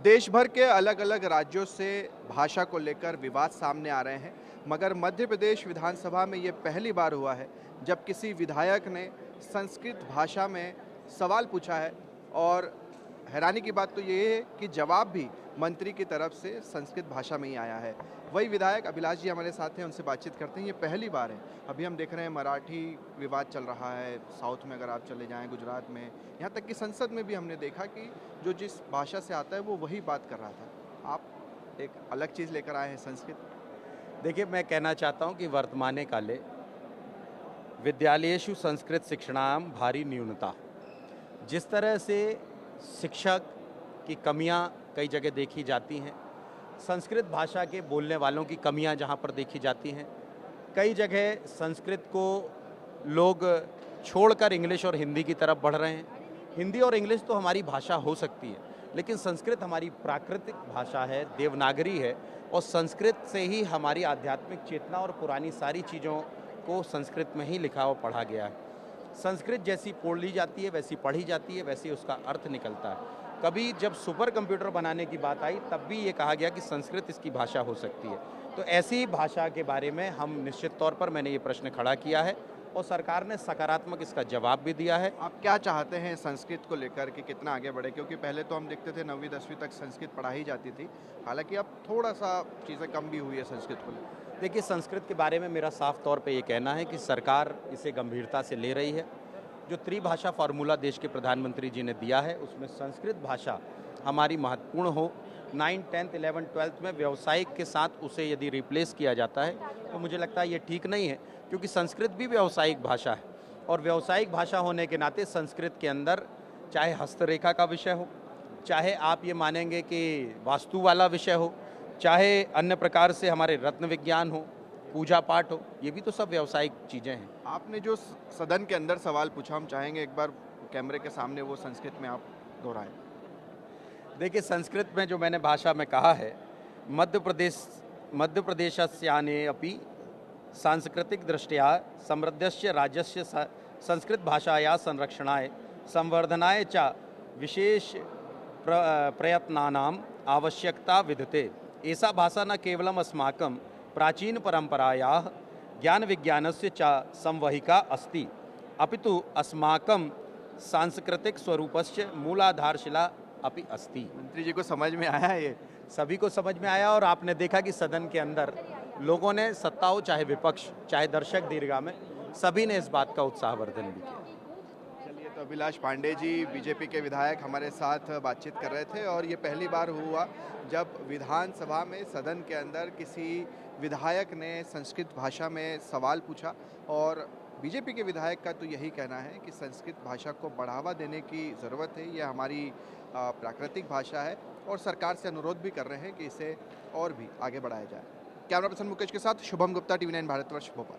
देश भर के अलग अलग राज्यों से भाषा को लेकर विवाद सामने आ रहे हैं, मगर मध्य प्रदेश विधानसभा में ये पहली बार हुआ है जब किसी विधायक ने संस्कृत भाषा में सवाल पूछा है। और हैरानी की बात तो ये है कि जवाब भी मंत्री की तरफ से संस्कृत भाषा में ही आया है। वही विधायक अभिलाष जी हमारे साथ हैं, उनसे बातचीत करते हैं। ये पहली बार है। अभी हम देख रहे हैं मराठी विवाद चल रहा है, साउथ में अगर आप चले जाएं, गुजरात में, यहाँ तक कि संसद में भी हमने देखा कि जो जिस भाषा से आता है वो वही बात कर रहा था। आप एक अलग चीज़ लेकर आए हैं, संस्कृत। देखिए, मैं कहना चाहता हूं कि वर्तमाने काले विद्यालयेषु संस्कृत शिक्षणां भारी न्यूनता। जिस तरह से शिक्षक की कमियां कई जगह देखी जाती हैं, संस्कृत भाषा के बोलने वालों की कमियां जहां पर देखी जाती हैं, कई जगह संस्कृत को लोग छोड़कर इंग्लिश और हिंदी की तरफ बढ़ रहे हैं। हिंदी और इंग्लिश तो हमारी भाषा हो सकती है, लेकिन संस्कृत हमारी प्राकृतिक भाषा है, देवनागरी है, और संस्कृत से ही हमारी आध्यात्मिक चेतना और पुरानी सारी चीज़ों को संस्कृत में ही लिखा और पढ़ा गया है। संस्कृत जैसी बोली जाती है, वैसी पढ़ी जाती है, वैसे उसका अर्थ निकलता है। कभी जब सुपर कंप्यूटर बनाने की बात आई, तब भी ये कहा गया कि संस्कृत इसकी भाषा हो सकती है। तो ऐसी भाषा के बारे में हम निश्चित तौर पर मैंने ये प्रश्न खड़ा किया है और सरकार ने सकारात्मक इसका जवाब भी दिया है। आप क्या चाहते हैं संस्कृत को लेकर कि कितना आगे बढ़े? क्योंकि पहले तो हम देखते थे 9वीं 10वीं तक संस्कृत पढ़ाई जाती थी, हालांकि अब थोड़ा सा चीज़ें कम भी हुई है संस्कृत को लेकर। देखिए, संस्कृत के बारे में मेरा साफ तौर पे ये कहना है कि सरकार इसे गंभीरता से ले रही है। जो त्रिभाषा फार्मूला देश के प्रधानमंत्री जी ने दिया है, उसमें संस्कृत भाषा हमारी महत्वपूर्ण हो। 9, 10, 11, 12 में व्यावसायिक के साथ उसे यदि रिप्लेस किया जाता है तो मुझे लगता है ये ठीक नहीं है, क्योंकि संस्कृत भी व्यावसायिक भाषा है। और व्यावसायिक भाषा होने के नाते संस्कृत के अंदर चाहे हस्तरेखा का विषय हो, चाहे आप ये मानेंगे कि वास्तु वाला विषय हो, चाहे अन्य प्रकार से हमारे रत्न विज्ञान हो, पूजा पाठ हो, ये भी तो सब व्यावसायिक चीज़ें हैं। आपने जो सदन के अंदर सवाल पूछा, हम चाहेंगे एक बार कैमरे के सामने वो संस्कृत में आप दोहराएं। देखिए, संस्कृत में जो मैंने भाषा में कहा है, मध्य प्रदेशस्याने अपि सांस्कृतिक दृष्टया समृद्धस्य राज्यस्य संस्कृत भाषाया संरक्षणाय संवर्धनाय च विशेष प्रयत्नानाम् आवश्यकता विद्यते। एषा भाषा न केवलम् अस्माकं प्राचीन परंपरायाः ज्ञान विज्ञानस्य च संवहिका अस्ति, अपितु अस्माकं सांस्कृतिक स्वरूपस्य मूलाधारशिला अपि अस्ति। मंत्री जी को समझ में आया है? ये सभी को समझ में आया, और आपने देखा कि सदन के अंदर लोगों ने, सत्ता हो चाहे विपक्ष, चाहे दर्शक दीर्घा में, सभी ने इस बात का उत्साहवर्धन भी किया। चलिए, तो अभिलाष पांडे जी बीजेपी के विधायक हमारे साथ बातचीत कर रहे थे, और ये पहली बार हुआ जब विधानसभा में सदन के अंदर किसी विधायक ने संस्कृत भाषा में सवाल पूछा। और बीजेपी के विधायक का तो यही कहना है कि संस्कृत भाषा को बढ़ावा देने की ज़रूरत है, ये हमारी प्राकृतिक भाषा है, और सरकार से अनुरोध भी कर रहे हैं कि इसे और भी आगे बढ़ाया जाए। कैमरा पर्सन मुकेश के साथ शुभम गुप्ता, TV9 भारतवर्ष, भोपाल।